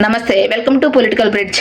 నమస్తే, welcome to political bridge.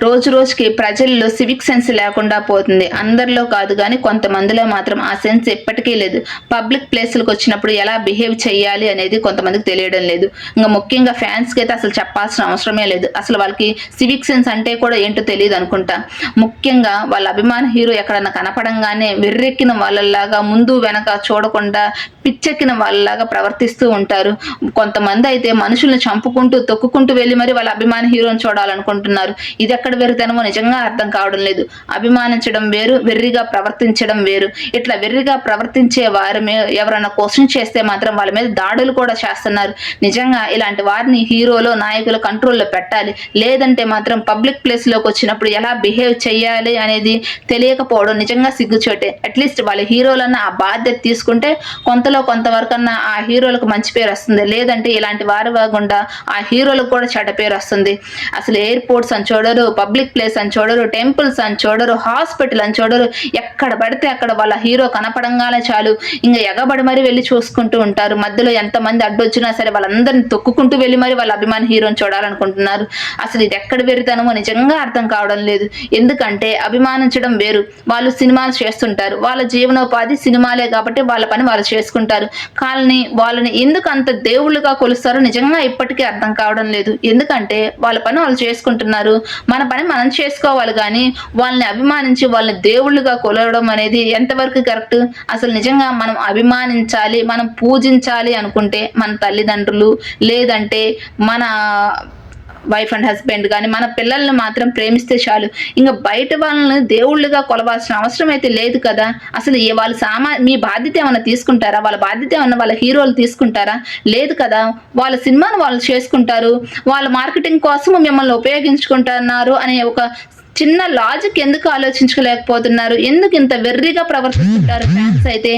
రోజు రోజుకి ప్రజల్లో సివిక్ సెన్స్ లేకుండా పోతుంది. అందరిలో కాదు కానీ కొంతమందిలో మాత్రం ఆ సెన్స్ ఎప్పటికీ లేదు. పబ్లిక్ ప్లేసులకు వచ్చినప్పుడు ఎలా బిహేవ్ చేయాలి అనేది కొంతమందికి తెలియడం లేదు. ఇంకా ముఖ్యంగా ఫ్యాన్స్కి అయితే అసలు చెప్పాల్సిన అవసరమే లేదు. అసలు వాళ్ళకి సివిక్ సెన్స్ అంటే కూడా ఏంటో తెలియదు అనుకుంటా. ముఖ్యంగా వాళ్ళ అభిమాన హీరో ఎక్కడన్నా కనపడంగానే వెర్రెక్కిన వాళ్ళలాగా ముందు వెనక చూడకుండా పిచ్చెక్కిన వాళ్ళలాగా ప్రవర్తిస్తూ ఉంటారు. కొంతమంది అయితే మనుషుల్ని చంపుకుంటూ తొక్కుకుంటూ వెళ్ళి మరి వాళ్ళ అభిమాన హీరోని చూడాలనుకుంటున్నారు. ఇది ఎక్కడ వెర్రితనమో నిజంగా అర్థం కావడం లేదు. అభిమానించడం వేరు, వెర్రిగా ప్రవర్తించడం వేరు. ఇట్లా వెర్రిగా ప్రవర్తించే వారి ఎవరైనా క్వశ్చన్ చేస్తే మాత్రం వాళ్ళ మీద దాడులు కూడా చేస్తున్నారు. నిజంగా ఇలాంటి వారిని హీరోలో నాయకుల కంట్రోల్లో పెట్టాలి. లేదంటే మాత్రం పబ్లిక్ ప్లేస్ లోకి వచ్చినప్పుడు ఎలా బిహేవ్ చేయాలి అనేది తెలియకపోవడం నిజంగా సిగ్గుచోటే. అట్లీస్ట్ వాళ్ళ హీరోలన్నా ఆ బాధ్యత తీసుకుంటే కొంతవరకన్నా ఆ హీరోలకు మంచి పేరు వస్తుంది. లేదంటే ఇలాంటి వారి గుండా ఆ హీరోలకు కూడా చెడ్డ పేరు వస్తుంది. అసలు ఎయిర్పోర్ట్స్ అని చూడరు, పబ్లిక్ ప్లేస్ అని చూడరు, టెంపుల్స్ అని చూడరు, హాస్పిటల్ అని చూడరు. ఎక్కడ పడితే అక్కడ వాళ్ళ హీరో కనపడంగానే చాలు ఇంకా ఎగబడి మరి వెళ్ళి చూసుకుంటూ ఉంటారు. మధ్యలో ఎంతమంది అడ్డొచ్చినా సరే వాళ్ళందరినీ తొక్కుకుంటూ వెళ్ళి మరి వాళ్ళ అభిమాన హీరోని చూడాలనుకుంటున్నారు. అసలు ఇది ఎక్కడ వెరితనమో నిజంగా అర్థం కావడం లేదు. ఎందుకంటే అభిమానించడం వేరు. వాళ్ళు సినిమాలు చేస్తుంటారు, వాళ్ళ జీవనోపాధి సినిమాలే కాబట్టి వాళ్ళ పని వాళ్ళు చేసుకుంటారు. కానీ వాళ్ళని ఎందుకు అంత దేవుళ్ళుగా కొలుస్తారో నిజంగా ఇప్పటికీ అర్థం కావడం లేదు. ఎందుకంటే వాళ్ళ పని వాళ్ళు చేసుకుంటున్నారు, మన పని మనం చేసుకోవాలి. కానీ వాళ్ళని అభిమానించి వాళ్ళని దేవుళ్ళుగా కొలవడం అనేది ఎంతవరకు కరెక్ట్? అసలు నిజంగా మనం అభిమానించాలి, మనం పూజించాలి అనుకుంటే మన తల్లిదండ్రులు, లేదంటే మన వైఫ్ అండ్ హస్బెండ్ కానీ మన పిల్లల్ని మాత్రం ప్రేమిస్తే చాలు. ఇంకా బయట వాళ్ళని దేవుళ్ళుగా కొలవాల్సిన అవసరం అయితే లేదు కదా. అసలు వాళ్ళు మీ బాధ్యత ఏమైనా తీసుకుంటారా? వాళ్ళ బాధ్యత ఏమన్నా వాళ్ళ హీరోలు తీసుకుంటారా? లేదు కదా. వాళ్ళ సినిమాను వాళ్ళు చేసుకుంటారు, వాళ్ళ మార్కెటింగ్ కోసం మిమ్మల్ని ఉపయోగించుకుంటున్నారు అనే ఒక చిన్న లాజిక్ ఎందుకు ఆలోచించలేకపోతున్నారు? ఎందుకు ఇంత వెర్రిగా ప్రవర్తిస్తుంటారు ఫ్యాన్స్ అయితే?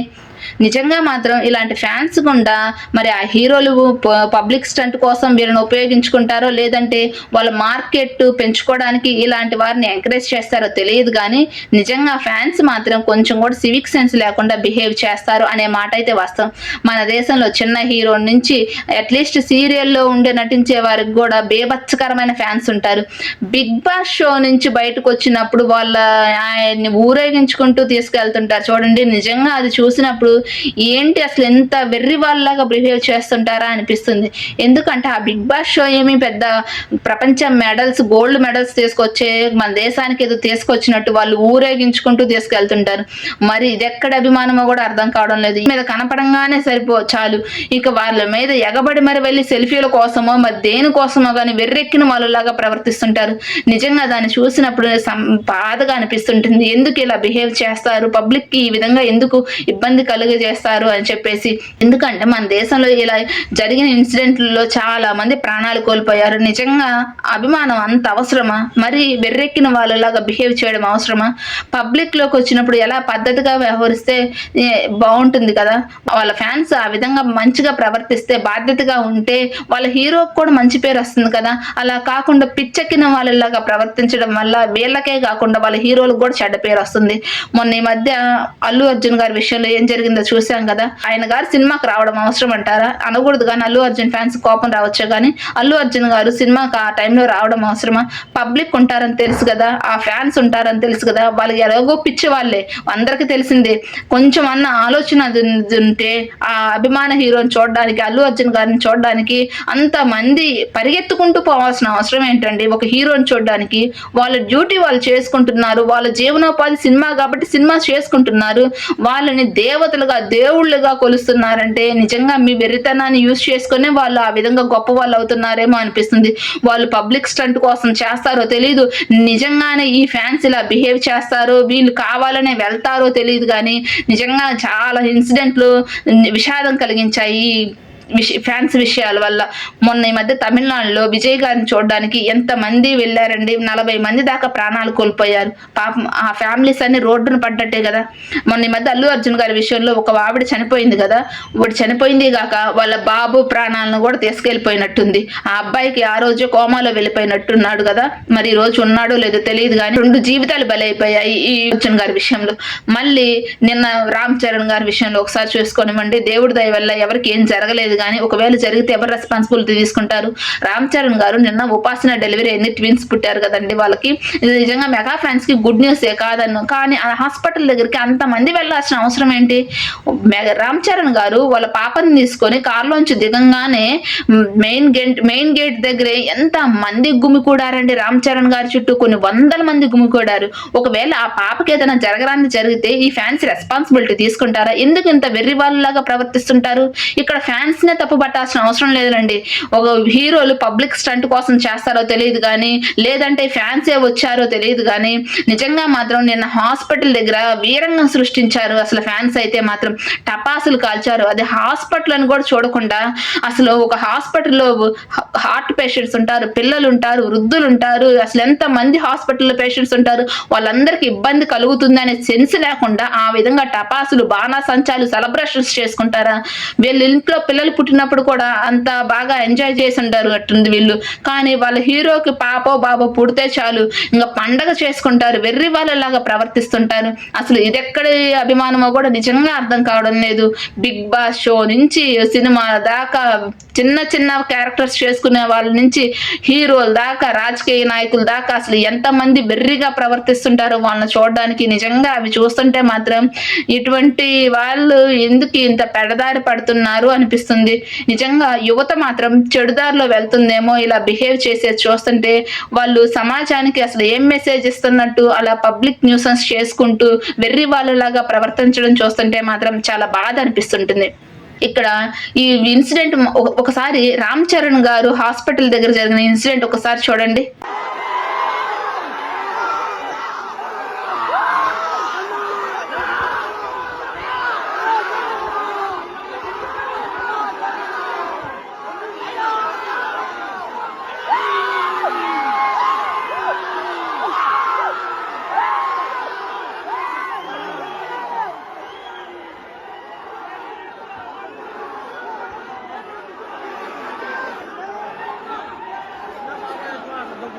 నిజంగా మాత్రం ఇలాంటి ఫ్యాన్స్ గుండా మరి ఆ హీరోలు పబ్లిక్ స్టంట్ కోసం వీళ్ళని ఉపయోగించుకుంటారో లేదంటే వాళ్ళ మార్కెట్ పెంచుకోవడానికి ఇలాంటి వారిని ఎంకరేజ్ చేస్తారో తెలియదు. కానీ నిజంగా ఫ్యాన్స్ మాత్రం కొంచెం కూడా సివిక్ సెన్స్ లేకుండా బిహేవ్ చేస్తారు అనే మాట అయితే వాస్తవం. మన దేశంలో చిన్న హీరో నుంచి అట్లీస్ట్ సీరియల్లో ఉండే నటించే వారికి కూడా బేభత్సకరమైన ఫ్యాన్స్ ఉంటారు. బిగ్ బాస్ షో నుంచి బయటకు వచ్చినప్పుడు వాళ్ళ ఆయన్ని ఊరేగించుకుంటూ తీసుకెళ్తుంటారు చూడండి. నిజంగా అది చూసినప్పుడు ఏంటి అసలు ఎంత వెర్రి వాళ్ళలాగా బిహేవ్ చేస్తుంటారా అనిపిస్తుంది. ఎందుకంటే ఆ బిగ్ బాస్ షో ఏమి పెద్ద ప్రపంచ మెడల్స్, గోల్డ్ మెడల్స్ తీసుకొచ్చే మన దేశానికి ఏదో తీసుకొచ్చినట్టు వాళ్ళు ఊరేగించుకుంటూ తీసుకెళ్తుంటారు. మరి ఇది ఎక్కడ అభిమానమో కూడా అర్థం కావడం లేదు. మీద కనపడంగానే చాలు ఇక వాళ్ళ మీద ఎగబడి మరి వెళ్ళి సెల్ఫీల కోసమో మరి దేనికోసమో కానీ వెర్రెక్కిన వాళ్ళలాగా ప్రవర్తిస్తుంటారు. నిజంగా దాన్ని చూసినప్పుడు బాధగా అనిపిస్తుంటుంది. ఎందుకు ఇలా బిహేవ్ చేస్తారు, పబ్లిక్ కి ఈ విధంగా ఎందుకు ఇబ్బంది చేస్తారు అని చెప్పేసి. ఎందుకంటే మన దేశంలో ఇలా జరిగిన ఇన్సిడెంట్లలో చాలా మంది ప్రాణాలు కోల్పోయారు. నిజంగా అభిమానం అంత అవసరమా? మరి వెర్రెక్కిన వాళ్ళలాగా బిహేవ్ చేయడం అవసరమా? పబ్లిక్ లోకి వచ్చినప్పుడు ఎలా పద్ధతిగా వ్యవహరిస్తే బాగుంటుంది కదా. వాళ్ళ ఫ్యాన్స్ ఆ విధంగా మంచిగా ప్రవర్తిస్తే, బాధ్యతగా ఉంటే వాళ్ళ హీరోకి కూడా మంచి పేరు వస్తుంది కదా. అలా కాకుండా పిచ్చెక్కిన వాళ్ళలాగా ప్రవర్తించడం వల్ల వీళ్ళకే కాకుండా వాళ్ళ హీరోలకు కూడా చెడ్డ పేరు వస్తుంది. మొన్న ఈ మధ్య అల్లు అర్జున్ గారి విషయంలో ఏం జరిగిందో చూసాం కదా. ఆయన గారు సినిమాకి రావడం అవసరం అంటారా? అనకూడదు. కానీ అల్లు అర్జున్ ఫ్యాన్స్ కోపం రావచ్చు, కానీ అల్లు అర్జున్ గారు సినిమాకి ఆ టైంలో రావడం అవసరమా? పబ్లిక్ ఉంటారని తెలుసు కదా, ఆ ఫ్యాన్స్ ఉంటారని తెలుసు కదా. వాళ్ళు ఎలాగో పిచ్చి వాళ్ళే, అందరికీ తెలిసిందే. కొంచెం అన్న ఆలోచన ఉంటే ఆ అభిమాన హీరోని చూడడానికి, అల్లు అర్జున్ గారిని చూడడానికి అంత మంది పరిగెత్తుకుంటూ పోవాల్సిన అవసరం ఏంటండి? ఒక హీరోని చూడడానికి వాళ్ళ డ్యూటీ వాళ్ళు చేసుకుంటున్నారు. వాళ్ళ జీవనోపాధి సినిమా కాబట్టి సినిమా చేసుకుంటున్నారు. వాళ్ళని దేవతలుగా, దేవుళ్ళుగా కొలుస్తున్నారంటే నిజంగా మీ వెర్రితనాన్ని యూజ్ చేసుకునే వాళ్ళు ఆ విధంగా గొప్ప వాళ్ళు అవుతున్నారేమో అనిపిస్తుంది. వాళ్ళు పబ్లిక్ స్టంట్ కోసం చేస్తారో తెలీదు. నిజంగానే ఈ ఫ్యాన్స్ ఇలా బిహేవ్ చేస్తారో, వీళ్ళు కావాలనే వెళ్తారో తెలియదు. కానీ నిజంగా చాలా ఇన్సిడెంట్లు విషాదం కలిగించాయి ఫ్యాన్స్ విషయాల వల్ల. మొన్న ఈ మధ్య తమిళనాడులో విజయ్ గారిని చూడడానికి ఎంత మంది వెళ్ళారండి, 40 మంది దాకా ప్రాణాలు కోల్పోయారు. పాపం ఆ ఫ్యామిలీస్ అన్ని రోడ్డున పడ్డట్టే కదా. మొన్న ఈ మధ్య అల్లు అర్జున్ గారి విషయంలో ఒక ఆవిడ చనిపోయింది కదా, ఒకటి చనిపోయింది కాక వాళ్ళ బాబు ప్రాణాలను కూడా తీసుకెళ్లిపోయినట్టుంది. ఆ అబ్బాయికి ఆ రోజు కోమాలో వెళ్ళిపోయినట్టున్నాడు కదా, మరి ఈ రోజు ఉన్నాడో లేదో తెలియదు కానీ 2 జీవితాలు బలైపోయాయి ఈ అర్జున్ గారి విషయంలో. మళ్ళీ నిన్న రామ్ చరణ్ గారి విషయంలో ఒకసారి చూసుకోనివ్వండి, దేవుడి దయ వల్ల ఎవరికి ఏం జరగలేదు కానీ ఒకవేళ జరిగితే ఎవరు రెస్పాన్సిబిలిటీ తీసుకుంటారు? రామ్ చరణ్ గారు నిన్న ఉపాసన డెలివరీ అయింది, ట్విన్స్ పుట్టారు కదండి వాళ్ళకి. ఇది నిజంగా మెగా ఫ్యాన్స్ కి గుడ్ న్యూస్ కాదన్ను, కానీ ఆ హాస్పిటల్ దగ్గరికి అంతమంది వెళ్ళాల్సిన అవసరం ఏంటి? రామ్ చరణ్ గారు వాళ్ళ పాపని తీసుకొని కారులోంచి దిగంగానే మెయిన్ గేట్ దగ్గరే ఎంత మంది గుమికూడారండి రామ్ చరణ్ గారి చుట్టూ, కొన్ని వందల మంది గుమికూడారు. ఒకవేళ ఆ పాపకి ఏదైనా జరగరాని జరిగితే ఈ ఫ్యాన్స్ రెస్పాన్సిబిలిటీ తీసుకుంటారా? ఎందుకు ఇంత వెర్రి వాళ్ళలాగా ప్రవర్తిస్తుంటారు? ఇక్కడ ఫ్యాన్స్ నే తప్పు పట్టాల్సిన అవసరం లేదండి. ఒక హీరోలు పబ్లిక్ స్టంట్ కోసం చేస్తారో తెలియదు కానీ, లేదంటే ఫ్యాన్సే వచ్చారో తెలియదు కానీ, నిజంగా మాత్రం నిన్న హాస్పిటల్ దగ్గర వీరంగం సృష్టించారు. అసలు ఫ్యాన్స్ అయితే మాత్రం టపాసులు కాల్చారు. అది హాస్పిటల్ అని కూడా చూడకుండా, అసలు ఒక హాస్పిటల్లో హార్ట్ పేషెంట్స్ ఉంటారు, పిల్లలు ఉంటారు, వృద్ధులు ఉంటారు, అసలు ఎంత మంది హాస్పిటల్లో పేషెంట్స్ ఉంటారు, వాళ్ళందరికీ ఇబ్బంది కలుగుతుంది అనే సెన్స్ లేకుండా ఆ విధంగా టపాసులు, బాణాసంచాలు సెలబ్రేషన్స్ చేసుకుంటారా? వీళ్ళ ఇంట్లో పిల్లలు పుట్టినప్పుడు కూడా అంత బాగా ఎంజాయ్ చేసి ఉంటారు అట్టుంది వీళ్ళు, కానీ వాళ్ళ హీరోకి పాపో బాబో పుడితే చాలు ఇంకా పండగ చేసుకుంటారు, వెర్రి వాళ్ళలాగా ప్రవర్తిస్తుంటారు. అసలు ఇదెక్కడి అభిమానమో కూడా నిజంగా అర్థం కావడం లేదు. బిగ్ బాస్ షో నుంచి సినిమా దాకా, చిన్న చిన్న క్యారెక్టర్స్ చేసుకునే వాళ్ళ నుంచి హీరోల దాకా, రాజకీయ నాయకుల దాకా అసలు ఎంతమంది వెర్రిగా ప్రవర్తిస్తుంటారో వాళ్ళని చూడడానికి. నిజంగా అవి చూస్తుంటే మాత్రం ఇటువంటి వాళ్ళు ఎందుకు ఇంత పెడదారి పడుతున్నారు అనిపిస్తుంది. నిజంగా యువత మాత్రం చెడుదారిలో వెళ్తుందేమో ఇలా బిహేవ్ చేసేది చూస్తుంటే. వాళ్ళు సమాజానికి అసలు ఏం మెసేజ్ ఇస్తున్నట్టు అలా పబ్లిక్ న్యూసెన్స్ చేసుకుంటూ వెర్రి వాళ్ళలాగా ప్రవర్తించడం చూస్తుంటే మాత్రం చాలా బాధ అనిపిస్తుంటుంది. ఇక్కడ ఈ ఇన్సిడెంట్ ఒకసారి రామ్ చరణ్ గారు హాస్పిటల్ దగ్గర జరిగిన ఇన్సిడెంట్ ఒకసారి చూడండి.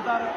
Claro.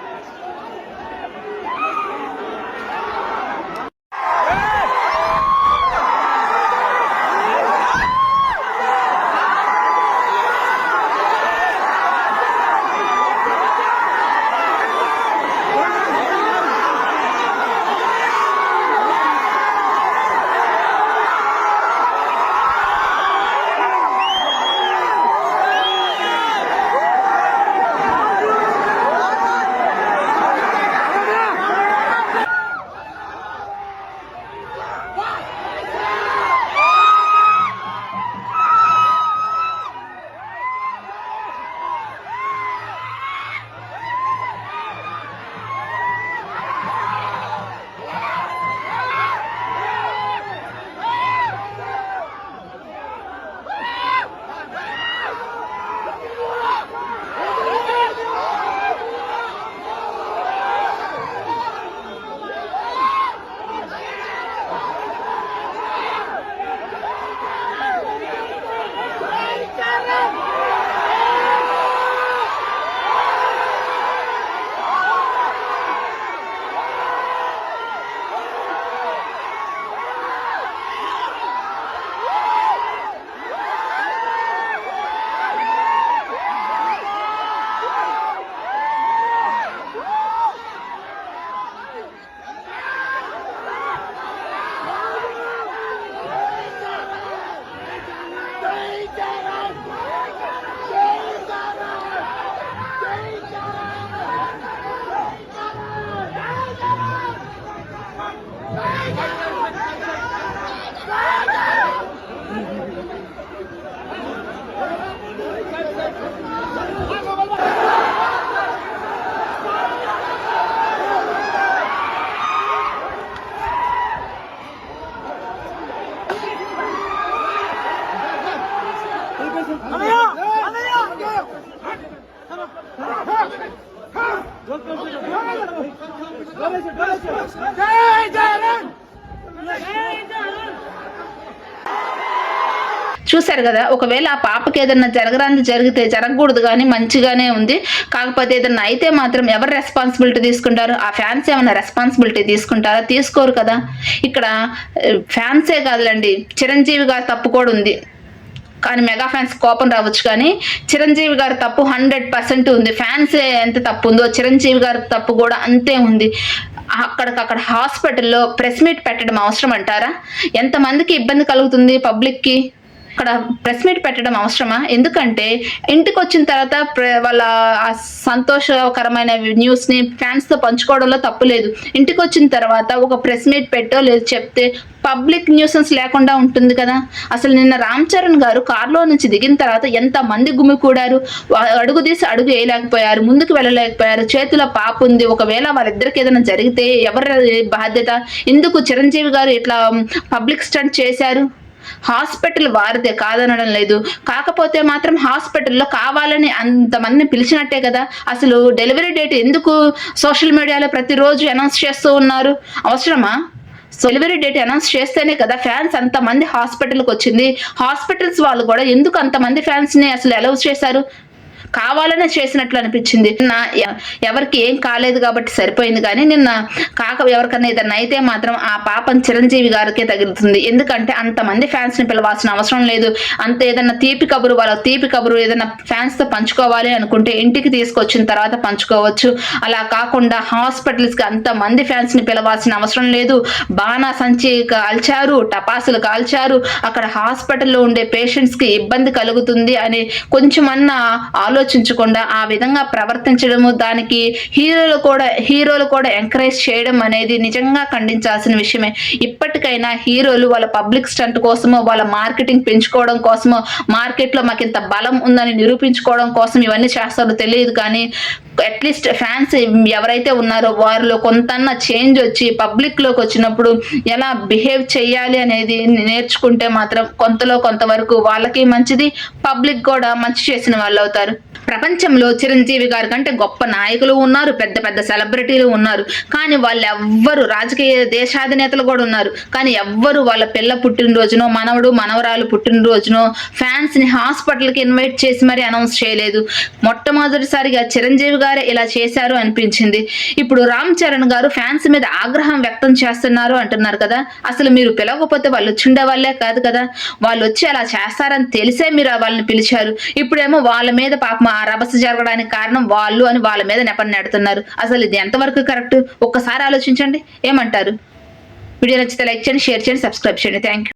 చూశారు కదా, ఒకవేళ ఆ పాపకి ఏదన్నా జరగరాంది జరిగితే జరగకూడదు కానీ మంచిగానే ఉంది. కాకపోతే ఏదన్నా అయితే మాత్రం ఎవరు రెస్పాన్సిబిలిటీ తీసుకుంటారు? ఆ ఫ్యాన్స్ ఏమైనా రెస్పాన్సిబిలిటీ తీసుకుంటారా? తీసుకోరు కదా. ఇక్కడ ఫ్యాన్సే కాదులండి, చిరంజీవి గారి తప్పు కూడా ఉంది. కానీ మెగా ఫ్యాన్స్ కోపం రావచ్చు, కానీ చిరంజీవి గారి తప్పు 100% ఉంది. ఫ్యాన్స్ ఎంత తప్పు ఉందో చిరంజీవి గారి తప్పు కూడా అంతే ఉంది. అక్కడ హాస్పిటల్లో ప్రెస్ మీట్ పెట్టడం అవసరం అంటారా? ఎంతమందికి ఇబ్బంది కలుగుతుంది పబ్లిక్కి? అక్కడ ప్రెస్ మీట్ పెట్టడం అవసరమా? ఎందుకంటే ఇంటికి వచ్చిన తర్వాత వాళ్ళ సంతోషకరమైన న్యూస్ని ఫ్యాన్స్తో పంచుకోవడంలో తప్పు లేదు. ఇంటికి వచ్చిన తర్వాత ఒక ప్రెస్ మీట్ పెట్టో లేదు చెప్తే పబ్లిక్ న్యూసెన్స్ లేకుండా ఉంటుంది కదా. అసలు నిన్న రామ్ చరణ్ గారు కారులో నుంచి దిగిన తర్వాత ఎంతమంది గుమికూడారు. అడుగు తీసి అడుగు వేయలేకపోయారు, ముందుకు వెళ్ళలేకపోయారు. చేతిలో పాప ఉంది. ఒకవేళ వాళ్ళిద్దరికి ఏదైనా జరిగితే ఎవరి బాధ్యత? ఎందుకు చిరంజీవి గారు ఇట్లా పబ్లిక్ స్టంట్ చేశారు? హాస్పిటల్ వారిదే, కాదనడం లేదు. కాకపోతే మాత్రం హాస్పిటల్లో కావాలని అంతమందిని పిలిచినట్టే కదా. అసలు డెలివరీ డేట్ ఎందుకు సోషల్ మీడియాలో ప్రతిరోజు అనౌన్స్ చేస్తూ ఉన్నారు? అవసరమా? డెలివరీ డేట్ అనౌన్స్ చేస్తేనే కదా ఫ్యాన్స్ అంతమంది హాస్పిటల్కి వచ్చింది. హాస్పిటల్స్ వాళ్ళు కూడా ఎందుకు అంతమంది ఫ్యాన్స్ని అసలు అలౌ చేశారు? కావాలనే చేసినట్లు అనిపించింది. నిన్న ఎవరికి ఏం కాలేదు కాబట్టి సరిపోయింది, కానీ నిన్న ఎవరికన్నా ఏదన్నా అయితే మాత్రం ఆ పాపం చిరంజీవి గారికే తగులుతుంది. ఎందుకంటే అంతమంది ఫ్యాన్స్ ని పిలవాల్సిన అవసరం లేదు. అంత ఏదన్నా తీపి కబురు ఏదన్నా ఫ్యాన్స్ తో పంచుకోవాలి అనుకుంటే ఇంటికి తీసుకొచ్చిన తర్వాత పంచుకోవచ్చు. అలా కాకుండా హాస్పిటల్స్ కి అంతమంది ఫ్యాన్స్ ని పిలవాల్సిన అవసరం లేదు. బాణా సంచి కాల్చారు, టపాసులు కాల్చారు. అక్కడ హాస్పిటల్లో ఉండే పేషెంట్స్ కి ఇబ్బంది కలుగుతుంది అని కొంచెమన్నా ఆలోచించకుండా ఆ విధంగా ప్రవర్తించడము, దానికి హీరోలు కూడా ఎంకరేజ్ చేయడం అనేది నిజంగా ఖండించాల్సిన విషయమే. ఇప్పటికైనా హీరోలు వాళ్ళ పబ్లిక్ స్టంట్ కోసమో, వాళ్ళ మార్కెటింగ్ పెంచుకోవడం కోసమో, మార్కెట్లో మాకు ఇంత బలం ఉందని నిరూపించుకోవడం కోసం ఇవన్నీ చేస్తారో తెలియదు, కానీ అట్లీస్ట్ ఫ్యాన్స్ ఎవరైతే ఉన్నారో వారిలో కొంతన్నా చేంజ్ వచ్చి పబ్లిక్ లోకి వచ్చినప్పుడు ఎలా బిహేవ్ చేయాలి అనేది నేర్చుకుంటే మాత్రం కొంతవరకు వాళ్ళకి మంచిది, పబ్లిక్ కూడా మంచి చేసిన వాళ్ళు అవుతారు. ప్రపంచంలో చిరంజీవి గారి కంటే గొప్ప నాయకులు ఉన్నారు, పెద్ద పెద్ద సెలబ్రిటీలు ఉన్నారు, కానీ వాళ్ళు ఎవ్వరు రాజకీయ దేశాధినేతలు కూడా ఉన్నారు, కానీ ఎవ్వరు వాళ్ళ పిల్ల పుట్టినరోజునో మనవరాలు పుట్టినరోజునో ఫ్యాన్స్ ని హాస్పిటల్ కి ఇన్వైట్ చేసి మరి అనౌన్స్ చేయలేదు. మొట్టమొదటిసారిగా చిరంజీవి గారే ఇలా చేశారు అనిపించింది. ఇప్పుడు రామ్ చరణ్ గారు ఫ్యాన్స్ మీద ఆగ్రహం వ్యక్తం చేస్తున్నారు అంటున్నారు కదా. అసలు మీరు పిలవకపోతే వాళ్ళు వచ్చిండే వాళ్ళే కాదు కదా. వాళ్ళు వచ్చి అలా చేస్తారని తెలిసే మీరు వాళ్ళని పిలిచారు. ఇప్పుడేమో వాళ్ళ మీద పాపం ఆ రభస జరగడానికి కారణం వాళ్ళు అని వాళ్ళ మీద నెపని నెడుతున్నారు. అసలు ఇది ఎంతవరకు కరెక్ట్? ఒక్కసారి ఆలోచించండి. ఏమంటారు? వీడియో నచ్చితే లైక్ చేయండి, షేర్ చేయండి, సబ్స్క్రైబ్ చేయండి. Thank you.